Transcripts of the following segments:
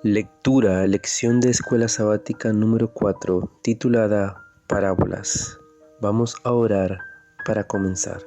Lectura, lección de escuela sabática número 4, titulada Parábolas. Vamos a orar para comenzar.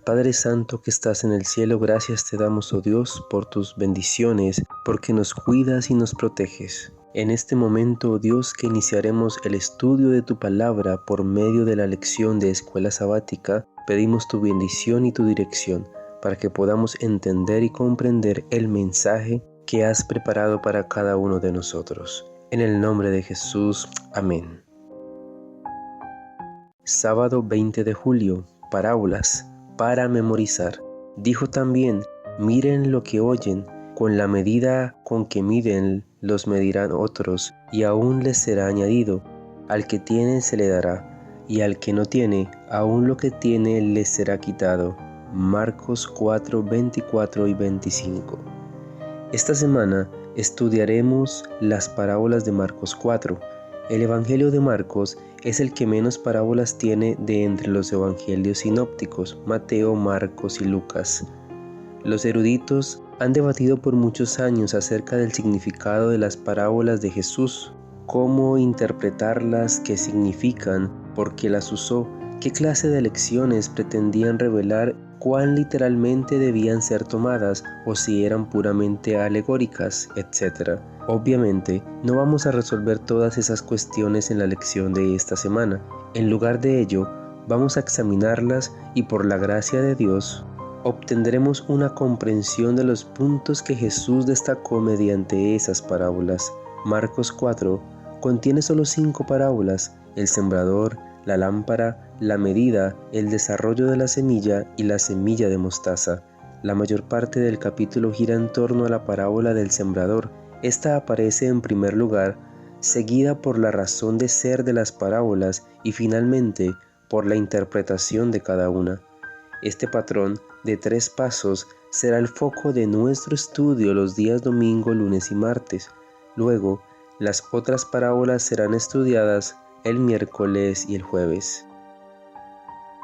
Padre Santo que estás en el cielo, gracias te damos, oh Dios, por tus bendiciones, porque nos cuidas y nos proteges. En este momento, oh Dios, que iniciaremos el estudio de tu palabra por medio de la lección de escuela sabática, pedimos tu bendición y tu dirección, para que podamos entender y comprender el mensaje que has preparado para cada uno de nosotros. En el nombre de Jesús, amén. Sábado 20 de julio, parábolas para memorizar. Dijo también, miren lo que oyen, con la medida con que miden los medirán otros, y aún les será añadido. Al que tiene se le dará, y al que no tiene, aún lo que tiene les será quitado. Marcos 4, 24 y 25. Esta semana estudiaremos las parábolas de Marcos 4. El Evangelio de Marcos es el que menos parábolas tiene de entre los evangelios sinópticos, Mateo, Marcos y Lucas. Los eruditos han debatido por muchos años acerca del significado de las parábolas de Jesús, cómo interpretarlas, qué significan, por qué las usó, qué clase de lecciones pretendían revelar, cuán literalmente debían ser tomadas o si eran puramente alegóricas, etc. Obviamente, no vamos a resolver todas esas cuestiones en la lección de esta semana. En lugar de ello, vamos a examinarlas y por la gracia de Dios, obtendremos una comprensión de los puntos que Jesús destacó mediante esas parábolas. Marcos 4 contiene solo 5 parábolas: el sembrador, la lámpara, la medida, el desarrollo de la semilla y la semilla de mostaza. La mayor parte del capítulo gira en torno a la parábola del sembrador. Esta aparece en primer lugar, seguida por la razón de ser de las parábolas y finalmente por la interpretación de cada una. Este patrón de 3 pasos será el foco de nuestro estudio los días domingo, lunes y martes. Luego, las otras parábolas serán estudiadas el miércoles y el jueves.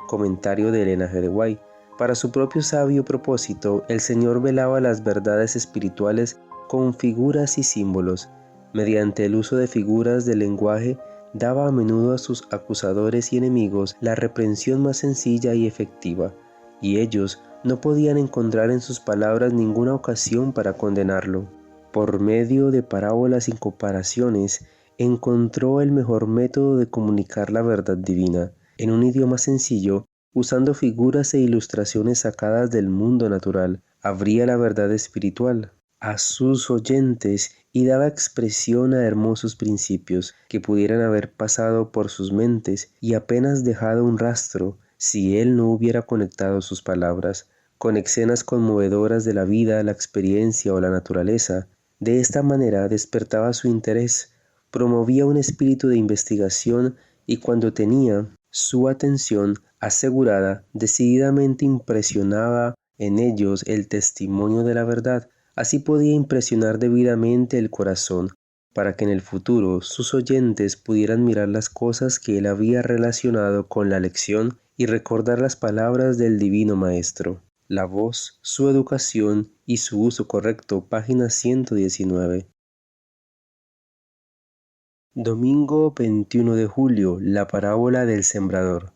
Comentario de Elena G. de White. Para su propio sabio propósito, el Señor velaba las verdades espirituales con figuras y símbolos. Mediante el uso de figuras del lenguaje, daba a menudo a sus acusadores y enemigos la reprensión más sencilla y efectiva, y ellos no podían encontrar en sus palabras ninguna ocasión para condenarlo. Por medio de parábolas y comparaciones, encontró el mejor método de comunicar la verdad divina, en un idioma sencillo, usando figuras e ilustraciones sacadas del mundo natural. Abría la verdad espiritual a sus oyentes y daba expresión a hermosos principios que pudieran haber pasado por sus mentes y apenas dejado un rastro si él no hubiera conectado sus palabras con escenas conmovedoras de la vida, la experiencia o la naturaleza. De esta manera despertaba su interés, promovía un espíritu de investigación y cuando tenía su atención asegurada, decididamente impresionaba en ellos el testimonio de la verdad. Así podía impresionar debidamente el corazón, para que en el futuro sus oyentes pudieran mirar las cosas que él había relacionado con la lección y recordar las palabras del Divino Maestro. La voz, su educación y su uso correcto, página 119. Domingo 21 de julio, la parábola del sembrador.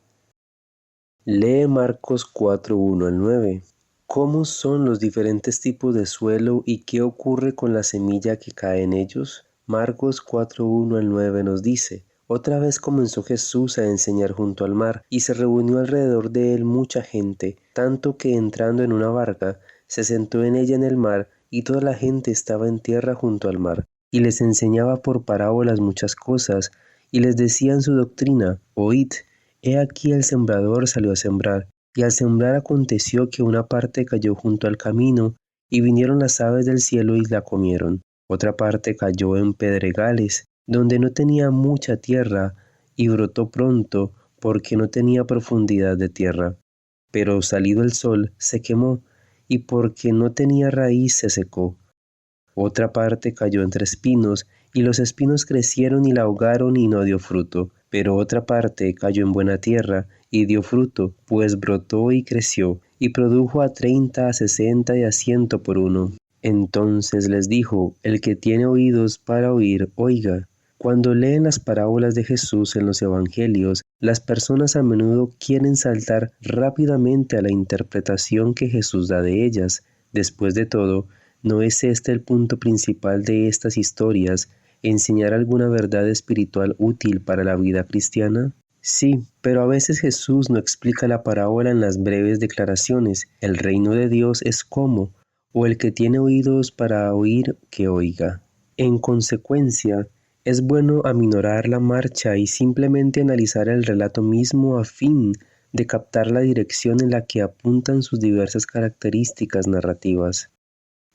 Lee Marcos 4, 1 al 9. ¿Cómo son los diferentes tipos de suelo y qué ocurre con la semilla que cae en ellos? Marcos 4, 1 al 9 nos dice: Otra vez comenzó Jesús a enseñar junto al mar, y se reunió alrededor de él mucha gente, tanto que entrando en una barca, se sentó en ella en el mar, y toda la gente estaba en tierra junto al mar. Y les enseñaba por parábolas muchas cosas, y les decía en su doctrina: Oíd, he aquí el sembrador salió a sembrar, y al sembrar aconteció que una parte cayó junto al camino, y vinieron las aves del cielo y la comieron. Otra parte cayó en pedregales, donde no tenía mucha tierra, y brotó pronto, porque no tenía profundidad de tierra. Pero salido el sol, se quemó, y porque no tenía raíz se secó. Otra parte cayó entre espinos, y los espinos crecieron y la ahogaron y no dio fruto. Pero otra parte cayó en buena tierra, y dio fruto, pues brotó y creció, y produjo a 30, a 60 y a 100 por uno. Entonces les dijo: el que tiene oídos para oír, oiga. Cuando leen las parábolas de Jesús en los evangelios, las personas a menudo quieren saltar rápidamente a la interpretación que Jesús da de ellas. Después de todo, ¿no es este el punto principal de estas historias, enseñar alguna verdad espiritual útil para la vida cristiana? Sí, pero a veces Jesús no explica la parábola en las breves declaraciones: el reino de Dios es como, o el que tiene oídos para oír, que oiga. En consecuencia, es bueno aminorar la marcha y simplemente analizar el relato mismo a fin de captar la dirección en la que apuntan sus diversas características narrativas.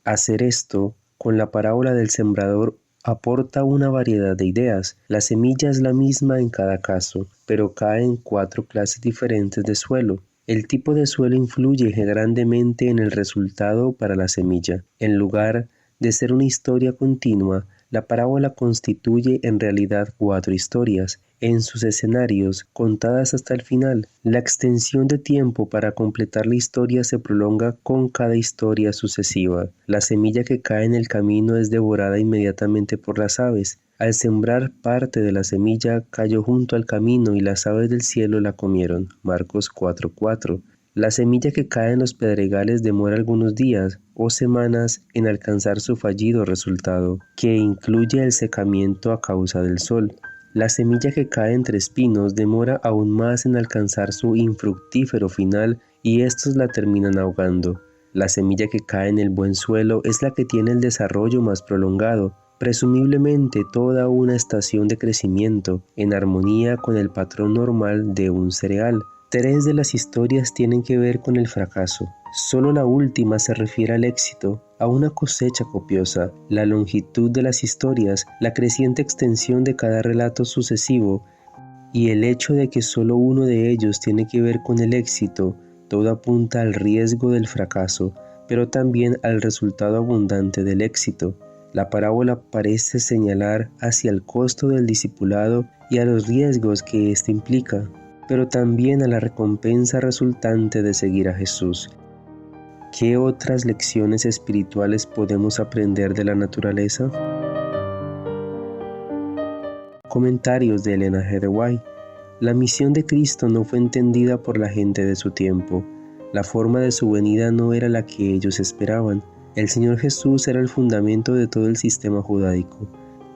Hacer esto con la parábola del sembrador aporta una variedad de ideas. La semilla es la misma en cada caso, pero cae en 4 clases diferentes de suelo. El tipo de suelo influye grandemente en el resultado para la semilla. En lugar de ser una historia continua, la parábola constituye en realidad 4 historias, en sus escenarios, contadas hasta el final. La extensión de tiempo para completar la historia se prolonga con cada historia sucesiva. La semilla que cae en el camino es devorada inmediatamente por las aves. Al sembrar, parte de la semilla cayó junto al camino y las aves del cielo la comieron. Marcos 4:4. La semilla que cae en los pedregales demora algunos días o semanas en alcanzar su fallido resultado, que incluye el secamiento a causa del sol. La semilla que cae entre espinos demora aún más en alcanzar su infructífero final y estos la terminan ahogando. La semilla que cae en el buen suelo es la que tiene el desarrollo más prolongado, presumiblemente toda una estación de crecimiento, en armonía con el patrón normal de un cereal. 3 de las historias tienen que ver con el fracaso. Solo la última se refiere al éxito, a una cosecha copiosa. La longitud de las historias, la creciente extensión de cada relato sucesivo y el hecho de que solo uno de ellos tiene que ver con el éxito, todo apunta al riesgo del fracaso, pero también al resultado abundante del éxito. La parábola parece señalar hacia el costo del discipulado y a los riesgos que éste implica, pero también a la recompensa resultante de seguir a Jesús. ¿Qué otras lecciones espirituales podemos aprender de la naturaleza? Comentarios de Elena G. de White. La misión de Cristo no fue entendida por la gente de su tiempo. La forma de su venida no era la que ellos esperaban. El Señor Jesús era el fundamento de todo el sistema judaico.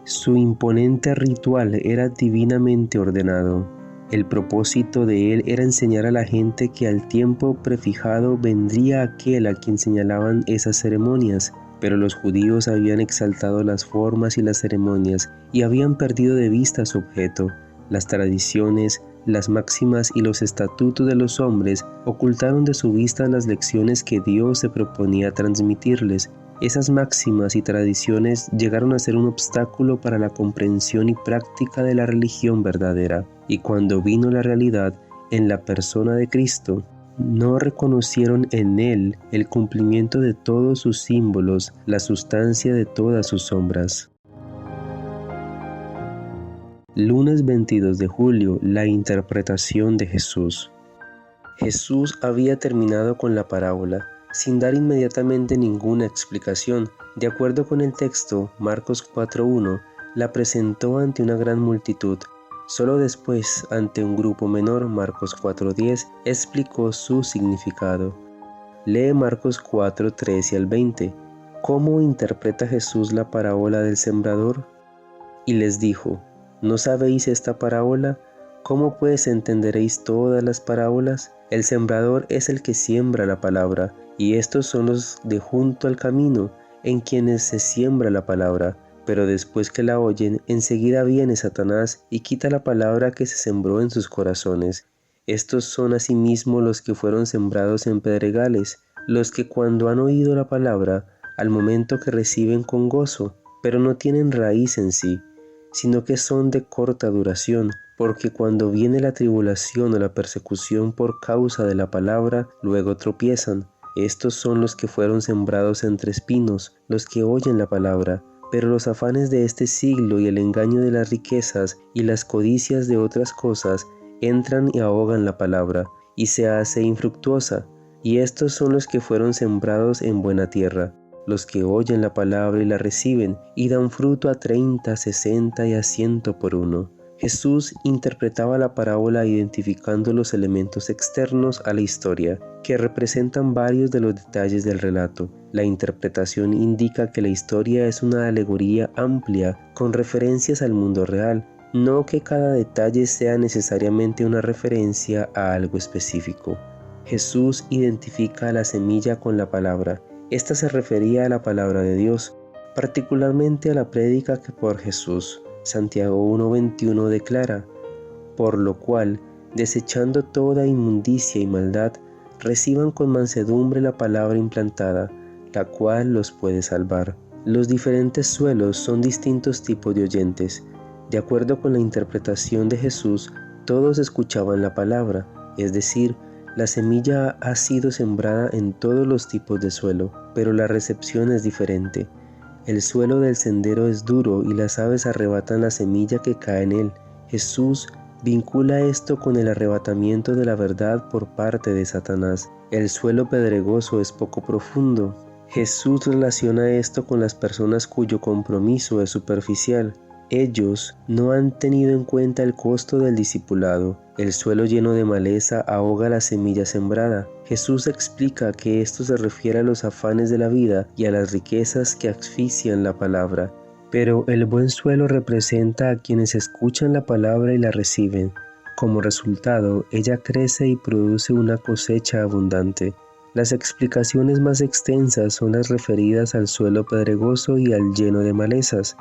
Su imponente ritual era divinamente ordenado. El propósito de él era enseñar a la gente que al tiempo prefijado vendría aquel a quien señalaban esas ceremonias, pero los judíos habían exaltado las formas y las ceremonias y habían perdido de vista su objeto. Las tradiciones, las máximas y los estatutos de los hombres ocultaron de su vista las lecciones que Dios se proponía transmitirles. Esas máximas y tradiciones llegaron a ser un obstáculo para la comprensión y práctica de la religión verdadera, y cuando vino la realidad en la persona de Cristo, no reconocieron en Él el cumplimiento de todos sus símbolos, la sustancia de todas sus sombras. Lunes 22 de julio, la interpretación de Jesús. Jesús había terminado con la parábola, sin dar inmediatamente ninguna explicación. De acuerdo con el texto, Marcos 4:1, la presentó ante una gran multitud. Solo después, ante un grupo menor, Marcos 4:10, explicó su significado. Lee Marcos 4:13 al 20. ¿Cómo interpreta Jesús la parábola del sembrador? Y les dijo: ¿no sabéis esta parábola? ¿Cómo pues entenderéis todas las parábolas? El sembrador es el que siembra la palabra, y estos son los de junto al camino, en quienes se siembra la palabra. Pero después que la oyen, enseguida viene Satanás y quita la palabra que se sembró en sus corazones. Estos son asimismo los que fueron sembrados en pedregales, los que cuando han oído la palabra, al momento que reciben con gozo, pero no tienen raíz en sí, sino que son de corta duración, porque cuando viene la tribulación o la persecución por causa de la palabra, luego tropiezan. Estos son los que fueron sembrados entre espinos, los que oyen la palabra, pero los afanes de este siglo y el engaño de las riquezas y las codicias de otras cosas entran y ahogan la palabra, y se hace infructuosa. Y estos son los que fueron sembrados en buena tierra, los que oyen la palabra y la reciben, y dan fruto a 30, 60 y a 100 por uno. Jesús interpretaba la parábola identificando los elementos externos a la historia, que representan varios de los detalles del relato. La interpretación indica que la historia es una alegoría amplia con referencias al mundo real, no que cada detalle sea necesariamente una referencia a algo específico. Jesús identifica la semilla con la palabra. Esta se refería a la palabra de Dios, particularmente a la prédica que por Jesús. Santiago 1:21 declara: por lo cual, desechando toda inmundicia y maldad, reciban con mansedumbre la palabra implantada, la cual los puede salvar. Los diferentes suelos son distintos tipos de oyentes. De acuerdo con la interpretación de Jesús, todos escuchaban la palabra, es decir, la semilla ha sido sembrada en todos los tipos de suelo, pero la recepción es diferente. El suelo del sendero es duro y las aves arrebatan la semilla que cae en él. Jesús vincula esto con el arrebatamiento de la verdad por parte de Satanás. El suelo pedregoso es poco profundo. Jesús relaciona esto con las personas cuyo compromiso es superficial. Ellos no han tenido en cuenta el costo del discipulado. El suelo lleno de maleza ahoga la semilla sembrada. Jesús explica que esto se refiere a los afanes de la vida y a las riquezas que asfixian la palabra. Pero el buen suelo representa a quienes escuchan la palabra y la reciben. Como resultado, ella crece y produce una cosecha abundante. Las explicaciones más extensas son las referidas al suelo pedregoso y al lleno de malezas.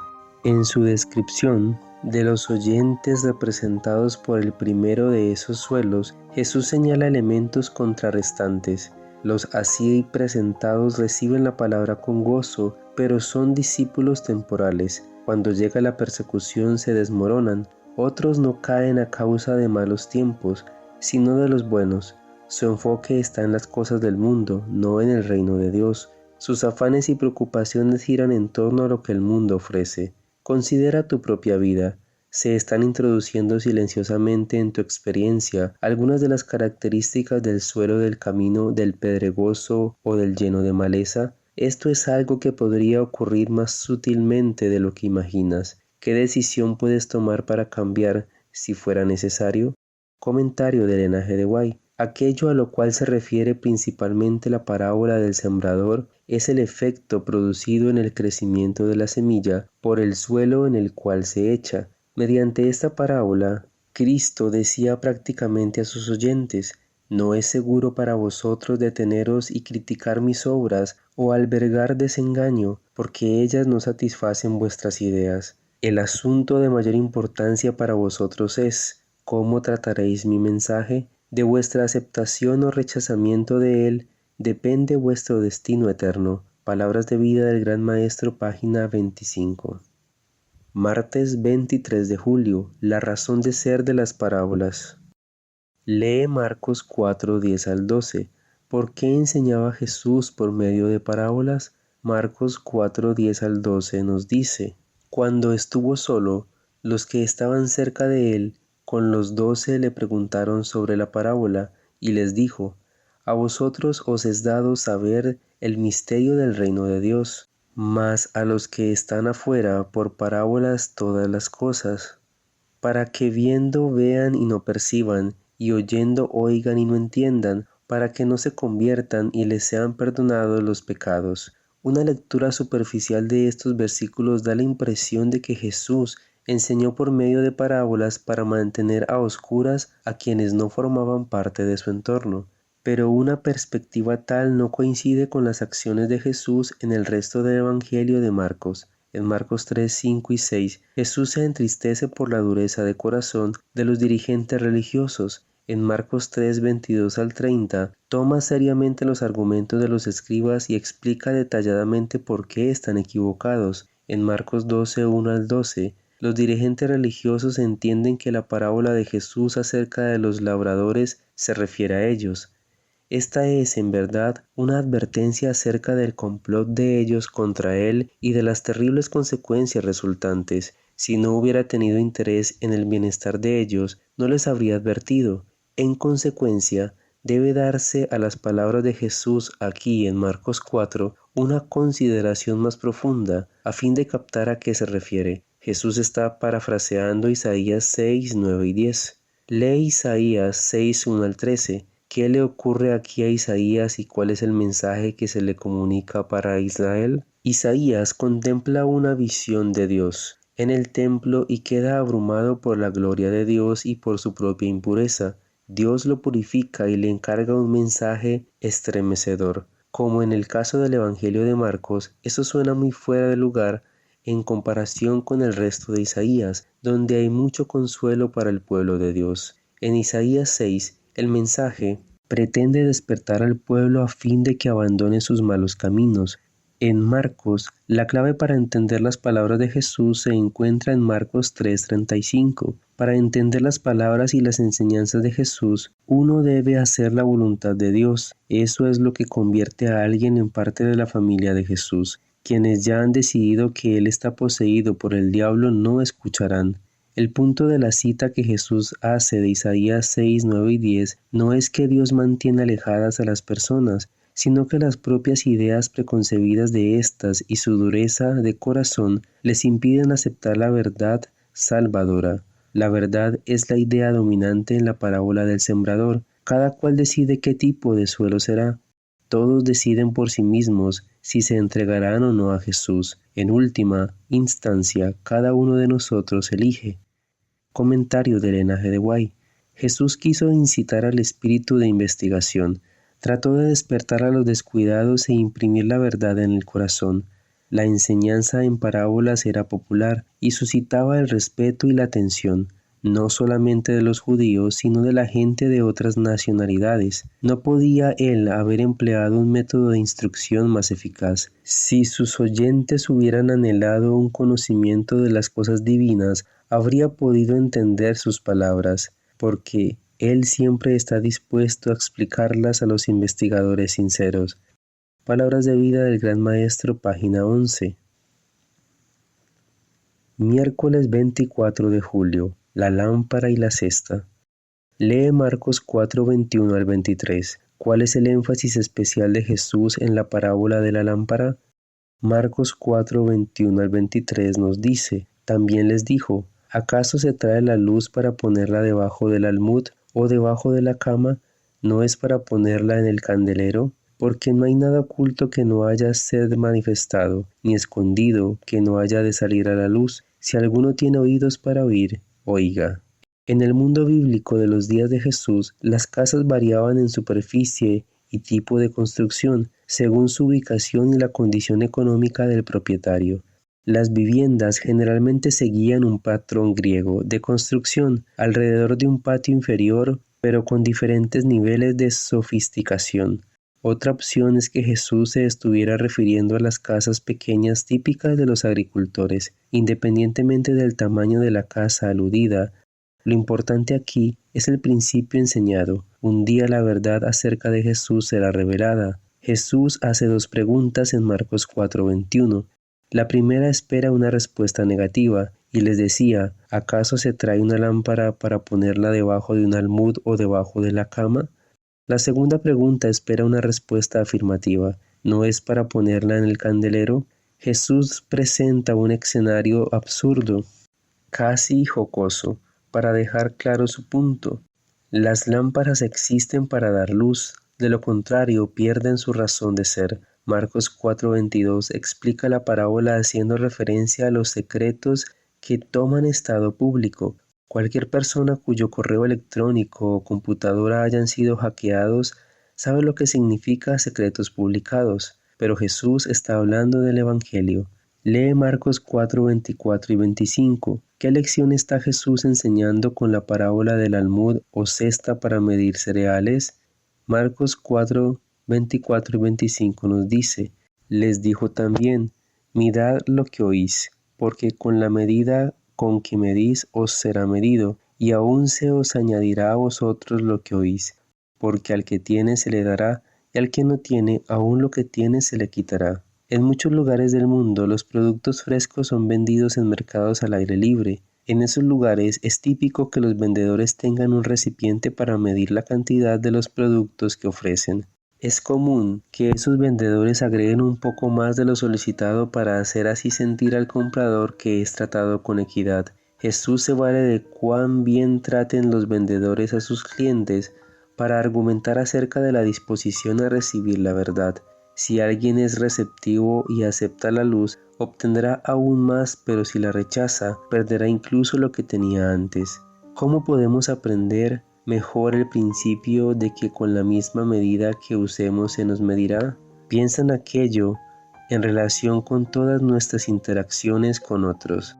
En su descripción de los oyentes representados por el primero de esos suelos, Jesús señala elementos contrarrestantes. Los así presentados reciben la palabra con gozo, pero son discípulos temporales. Cuando llega la persecución se desmoronan. Otros no caen a causa de malos tiempos, sino de los buenos. Su enfoque está en las cosas del mundo, no en el reino de Dios. Sus afanes y preocupaciones giran en torno a lo que el mundo ofrece. Considera tu propia vida. ¿Se están introduciendo silenciosamente en tu experiencia algunas de las características del suelo del camino del pedregoso o del lleno de maleza? Esto es algo que podría ocurrir más sutilmente de lo que imaginas. ¿Qué decisión puedes tomar para cambiar si fuera necesario? Comentario de Elena G. de White. Aquello a lo cual se refiere principalmente la parábola del sembrador es el efecto producido en el crecimiento de la semilla por el suelo en el cual se echa. Mediante esta parábola, Cristo decía prácticamente a sus oyentes: no es seguro para vosotros deteneros y criticar mis obras o albergar desengaño, porque ellas no satisfacen vuestras ideas. El asunto de mayor importancia para vosotros es: ¿cómo trataréis mi mensaje? De vuestra aceptación o rechazamiento de él depende vuestro destino eterno. Palabras de vida del Gran Maestro, página 25. Martes 23 de julio. La razón de ser de las parábolas. Lee Marcos 4, 10 al 12. ¿Por qué enseñaba Jesús por medio de parábolas? Marcos 4, 10 al 12 nos dice: cuando estuvo solo, los que estaban cerca de él con los 12 le preguntaron sobre la parábola, y les dijo: a vosotros os es dado saber el misterio del reino de Dios, mas a los que están afuera por parábolas todas las cosas, para que viendo vean y no perciban, y oyendo oigan y no entiendan, para que no se conviertan y les sean perdonados los pecados. Una lectura superficial de estos versículos da la impresión de que Jesús enseñó por medio de parábolas para mantener a oscuras a quienes no formaban parte de su entorno. Pero una perspectiva tal no coincide con las acciones de Jesús en el resto del Evangelio de Marcos. En Marcos 3, 5 y 6, Jesús se entristece por la dureza de corazón de los dirigentes religiosos. En Marcos 3, 22 al 30, toma seriamente los argumentos de los escribas y explica detalladamente por qué están equivocados. En Marcos 12, 1 al 12, los dirigentes religiosos entienden que la parábola de Jesús acerca de los labradores se refiere a ellos. Esta es, en verdad, una advertencia acerca del complot de ellos contra él y de las terribles consecuencias resultantes. Si no hubiera tenido interés en el bienestar de ellos, no les habría advertido. En consecuencia, debe darse a las palabras de Jesús aquí en Marcos 4 una consideración más profunda a fin de captar a qué se refiere. Jesús está parafraseando Isaías 6, 9 y 10. Lee Isaías 6, 1 al 13. ¿Qué le ocurre aquí a Isaías y cuál es el mensaje que se le comunica para Israel? Isaías contempla una visión de Dios en el templo y queda abrumado por la gloria de Dios y por su propia impureza. Dios lo purifica y le encarga un mensaje estremecedor. Como en el caso del Evangelio de Marcos, eso suena muy fuera de lugar en comparación con el resto de Isaías, donde hay mucho consuelo para el pueblo de Dios. En Isaías 6, el mensaje pretende despertar al pueblo a fin de que abandone sus malos caminos. En Marcos, la clave para entender las palabras de Jesús se encuentra en Marcos 3:35. Para entender las palabras y las enseñanzas de Jesús, uno debe hacer la voluntad de Dios. Eso es lo que convierte a alguien en parte de la familia de Jesús. Quienes ya han decidido que Él está poseído por el diablo no escucharán. El punto de la cita que Jesús hace de Isaías 6, 9 y 10 no es que Dios mantiene alejadas a las personas, sino que las propias ideas preconcebidas de éstas y su dureza de corazón les impiden aceptar la verdad salvadora. La verdad es la idea dominante en la parábola del sembrador. Cada cual decide qué tipo de suelo será. Todos deciden por sí mismos si se entregarán o no a Jesús. En última instancia, cada uno de nosotros elige. Comentario de Elena G. de White. Jesús quiso incitar al espíritu de investigación. Trató de despertar a los descuidados e imprimir la verdad en el corazón. La enseñanza en parábolas era popular y suscitaba el respeto y la atención, no solamente de los judíos, sino de la gente de otras nacionalidades. No podía él haber empleado un método de instrucción más eficaz. Si sus oyentes hubieran anhelado un conocimiento de las cosas divinas, habría podido entender sus palabras, porque Él siempre está dispuesto a explicarlas a los investigadores sinceros. Palabras de vida del Gran Maestro, página 11. Miércoles 24 de julio. La lámpara y la cesta. Lee Marcos 4, 21 al 23. ¿Cuál es el énfasis especial de Jesús en la parábola de la lámpara? Marcos 4, 21 al 23 nos dice: también les dijo: ¿acaso se trae la luz para ponerla debajo del almud o debajo de la cama? ¿No es para ponerla en el candelero? Porque no hay nada oculto que no haya ser manifestado, ni escondido que no haya de salir a la luz. Si alguno tiene oídos para oír, oiga. En el mundo bíblico de los días de Jesús, las casas variaban en superficie y tipo de construcción, según su ubicación y la condición económica del propietario. Las viviendas generalmente seguían un patrón griego de construcción alrededor de un patio inferior, pero con diferentes niveles de sofisticación. Otra opción es que Jesús se estuviera refiriendo a las casas pequeñas típicas de los agricultores, independientemente del tamaño de la casa aludida. Lo importante aquí es el principio enseñado. Un día la verdad acerca de Jesús será revelada. Jesús hace dos preguntas en Marcos 4:21. La primera espera una respuesta negativa y les decía: ¿acaso se trae una lámpara para ponerla debajo de un almud o debajo de la cama? La segunda pregunta espera una respuesta afirmativa. ¿No es para ponerla en el candelero? Jesús presenta un escenario absurdo, casi jocoso, para dejar claro su punto. Las lámparas existen para dar luz, de lo contrario pierden su razón de ser. Marcos 4:22 explica la parábola haciendo referencia a los secretos que toman estado público. Cualquier persona cuyo correo electrónico o computadora hayan sido hackeados sabe lo que significa secretos publicados, pero Jesús está hablando del Evangelio. Lee Marcos 4, 24 y 25. ¿Qué lección está Jesús enseñando con la parábola del almud o cesta para medir cereales? Marcos 4, 24 y 25 nos dice: les dijo también: mirad lo que oís, porque con la medida con que medís os será medido, y aún se os añadirá a vosotros lo que oís, porque al que tiene se le dará, y al que no tiene, aún lo que tiene se le quitará. En muchos lugares del mundo los productos frescos son vendidos en mercados al aire libre. En esos lugares es típico que los vendedores tengan un recipiente para medir la cantidad de los productos que ofrecen. Es común que esos vendedores agreguen un poco más de lo solicitado para hacer así sentir al comprador que es tratado con equidad. Jesús se vale de cuán bien traten los vendedores a sus clientes para argumentar acerca de la disposición a recibir la verdad. Si alguien es receptivo y acepta la luz, obtendrá aún más, pero si la rechaza, perderá incluso lo que tenía antes. ¿Cómo podemos aprender mejor el principio de que con la misma medida que usemos se nos medirá? Piensa en aquello en relación con todas nuestras interacciones con otros.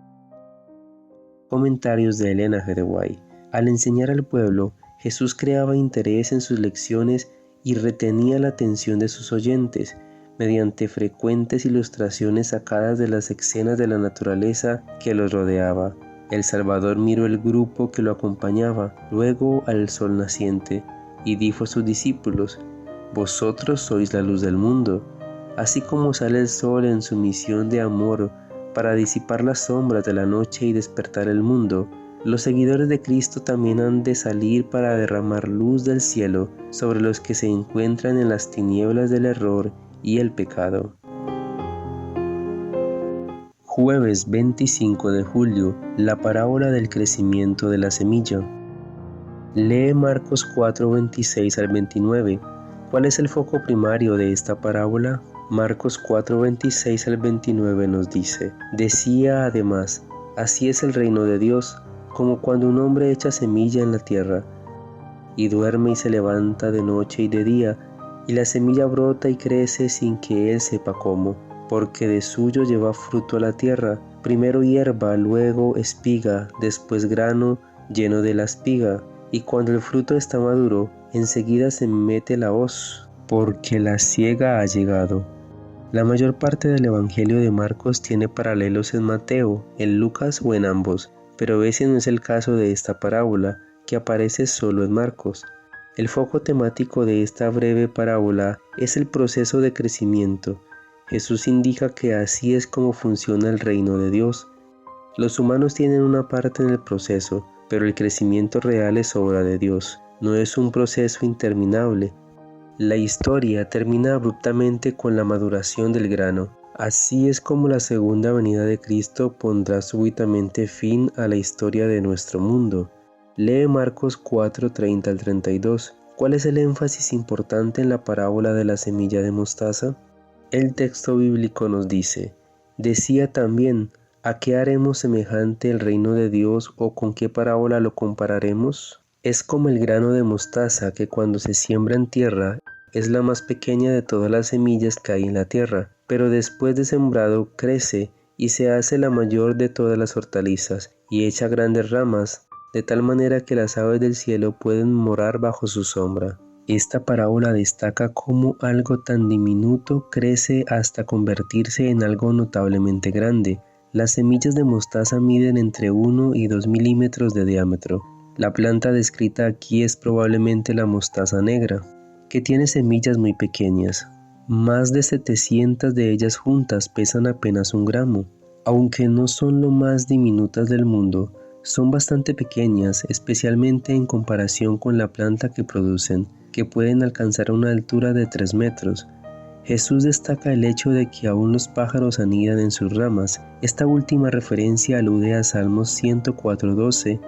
Comentarios de Elena G. de White. Al enseñar al pueblo, Jesús creaba interés en sus lecciones y retenía la atención de sus oyentes mediante frecuentes ilustraciones sacadas de las escenas de la naturaleza que los rodeaba. El Salvador miró el grupo que lo acompañaba, luego al sol naciente, y dijo a sus discípulos: «Vosotros sois la luz del mundo». Así como sale el sol en su misión de amor para disipar las sombras de la noche y despertar el mundo, los seguidores de Cristo también han de salir para derramar luz del cielo sobre los que se encuentran en las tinieblas del error y el pecado. Jueves 25 de julio, la parábola del crecimiento de la semilla. Lee Marcos 4, 26 al 29. ¿Cuál es el foco primario de esta parábola? Marcos 4, 26 al 29 nos dice: decía además, así es el reino de Dios, como cuando un hombre echa semilla en la tierra, y duerme y se levanta de noche y de día, y la semilla brota y crece sin que él sepa cómo, porque de suyo lleva fruto a la tierra, primero hierba, luego espiga, después grano lleno de la espiga, y cuando el fruto está maduro, enseguida se mete la hoz, porque la siega ha llegado. La mayor parte del Evangelio de Marcos tiene paralelos en Mateo, en Lucas o en ambos, pero ese no es el caso de esta parábola, que aparece solo en Marcos. El foco temático de esta breve parábola es el proceso de crecimiento. Jesús indica que así es como funciona el reino de Dios. Los humanos tienen una parte en el proceso, pero el crecimiento real es obra de Dios. No es un proceso interminable. La historia termina abruptamente con la maduración del grano. Así es como la segunda venida de Cristo pondrá súbitamente fin a la historia de nuestro mundo. Lee Marcos 4, 30 al 32. ¿Cuál es el énfasis importante en la parábola de la semilla de mostaza? El texto bíblico nos dice: decía también, ¿a qué haremos semejante el reino de Dios o con qué parábola lo compararemos? Es como el grano de mostaza que cuando se siembra en tierra es la más pequeña de todas las semillas que hay en la tierra, pero después de sembrado crece y se hace la mayor de todas las hortalizas y echa grandes ramas, de tal manera que las aves del cielo pueden morar bajo su sombra. Esta parábola destaca cómo algo tan diminuto crece hasta convertirse en algo notablemente grande. Las semillas de mostaza miden entre 1 y 2 milímetros de diámetro. La planta descrita aquí es probablemente la mostaza negra, que tiene semillas muy pequeñas. Más de 700 de ellas juntas pesan apenas 1 gramo. Aunque no son lo más diminutas del mundo, son bastante pequeñas, especialmente en comparación con la planta que producen, que pueden alcanzar una altura de 3 metros. Jesús destaca el hecho de que aún los pájaros anidan en sus ramas. Esta última referencia alude a Salmos 104:12.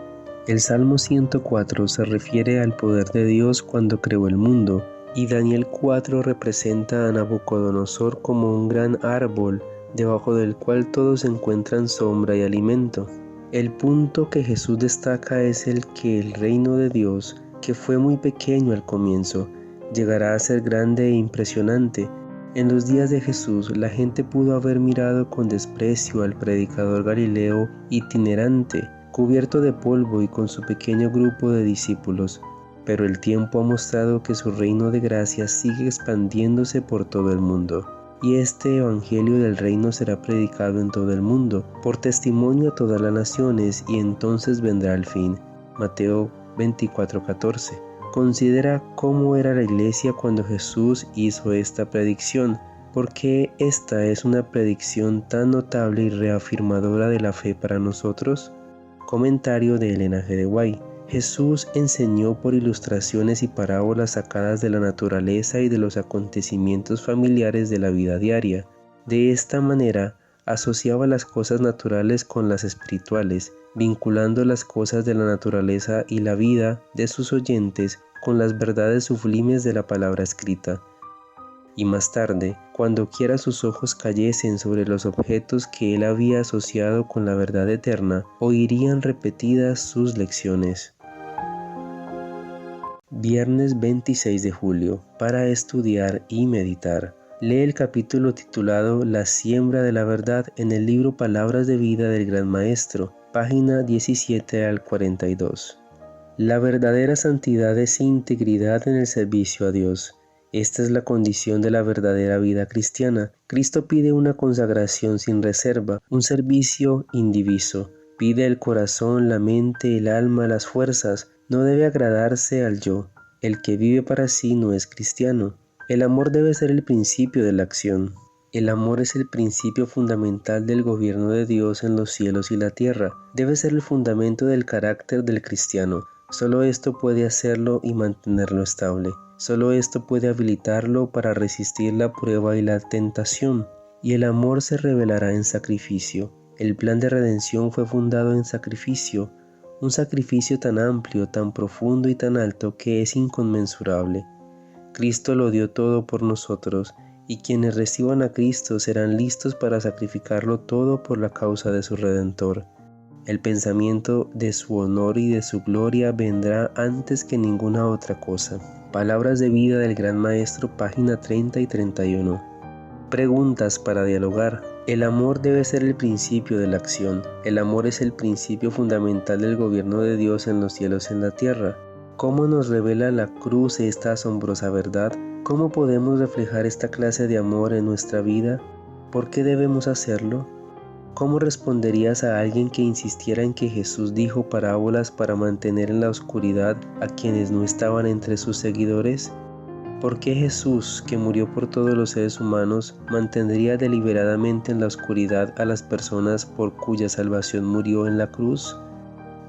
El Salmo 104 se refiere al poder de Dios cuando creó el mundo, y Daniel 4 representa a Nabucodonosor como un gran árbol, debajo del cual todos encuentran sombra y alimento. El punto que Jesús destaca es el que el reino de Dios, que fue muy pequeño al comienzo, llegará a ser grande e impresionante. En los días de Jesús, la gente pudo haber mirado con desprecio al predicador galileo itinerante, cubierto de polvo y con su pequeño grupo de discípulos, pero el tiempo ha mostrado que su reino de gracia sigue expandiéndose por todo el mundo. Y este evangelio del reino será predicado en todo el mundo, por testimonio a todas las naciones, y entonces vendrá el fin. Mateo 24:14. Considera cómo era la iglesia cuando Jesús hizo esta predicción, porque esta es una predicción tan notable y reafirmadora de la fe para nosotros. Comentario de Elena G. de White. Jesús enseñó por ilustraciones y parábolas sacadas de la naturaleza y de los acontecimientos familiares de la vida diaria. De esta manera, asociaba las cosas naturales con las espirituales, vinculando las cosas de la naturaleza y la vida de sus oyentes con las verdades sublimes de la palabra escrita. Y más tarde, cuando quiera sus ojos cayesen sobre los objetos que él había asociado con la verdad eterna, oirían repetidas sus lecciones. Viernes 26 de julio, para estudiar y meditar. Lee el capítulo titulado La siembra de la verdad en el libro Palabras de Vida del Gran Maestro, página 17 al 42. La verdadera santidad es integridad en el servicio a Dios. Esta es la condición de la verdadera vida cristiana. Cristo pide una consagración sin reserva, un servicio indiviso. Pide el corazón, la mente, el alma, las fuerzas. No debe agradarse al yo. El que vive para sí no es cristiano. El amor debe ser el principio de la acción. El amor es el principio fundamental del gobierno de Dios en los cielos y la tierra. Debe ser el fundamento del carácter del cristiano. Solo esto puede hacerlo y mantenerlo estable. Solo esto puede habilitarlo para resistir la prueba y la tentación. Y el amor se revelará en sacrificio. El plan de redención fue fundado en sacrificio. Un sacrificio tan amplio, tan profundo y tan alto que es inconmensurable. Cristo lo dio todo por nosotros, y quienes reciban a Cristo serán listos para sacrificarlo todo por la causa de su Redentor. El pensamiento de su honor y de su gloria vendrá antes que ninguna otra cosa. Palabras de Vida del Gran Maestro, página 30 y 31. Preguntas para dialogar. El amor debe ser el principio de la acción. El amor es el principio fundamental del gobierno de Dios en los cielos y en la tierra. ¿Cómo nos revela la cruz esta asombrosa verdad? ¿Cómo podemos reflejar esta clase de amor en nuestra vida? ¿Por qué debemos hacerlo? ¿Cómo responderías a alguien que insistiera en que Jesús dijo parábolas para mantener en la oscuridad a quienes no estaban entre sus seguidores? ¿Por qué Jesús, que murió por todos los seres humanos, mantendría deliberadamente en la oscuridad a las personas por cuya salvación murió en la cruz?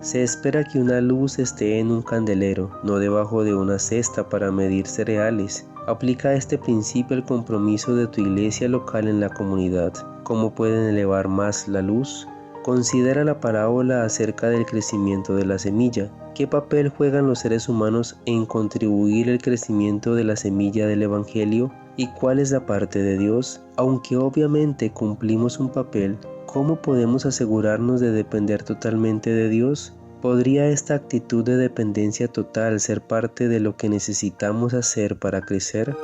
Se espera que una luz esté en un candelero, no debajo de una cesta para medir cereales. Aplica este principio al compromiso de tu iglesia local en la comunidad. ¿Cómo pueden elevar más la luz? Considera la parábola acerca del crecimiento de la semilla. ¿Qué papel juegan los seres humanos en contribuir al crecimiento de la semilla del Evangelio? ¿Y cuál es la parte de Dios? Aunque obviamente cumplimos un papel, ¿cómo podemos asegurarnos de depender totalmente de Dios? ¿Podría esta actitud de dependencia total ser parte de lo que necesitamos hacer para crecer?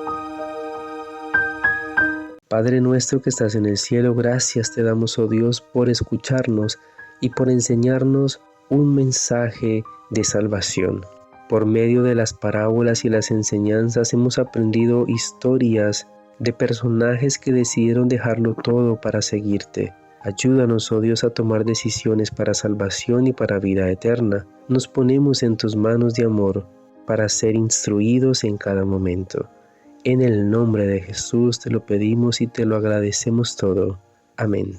Padre nuestro que estás en el cielo, gracias te damos, oh Dios, por escucharnos y por enseñarnos un mensaje de salvación. Por medio de las parábolas y las enseñanzas hemos aprendido historias de personajes que decidieron dejarlo todo para seguirte. Ayúdanos, oh Dios, a tomar decisiones para salvación y para vida eterna. Nos ponemos en tus manos de amor para ser instruidos en cada momento. En el nombre de Jesús te lo pedimos y te lo agradecemos todo. Amén.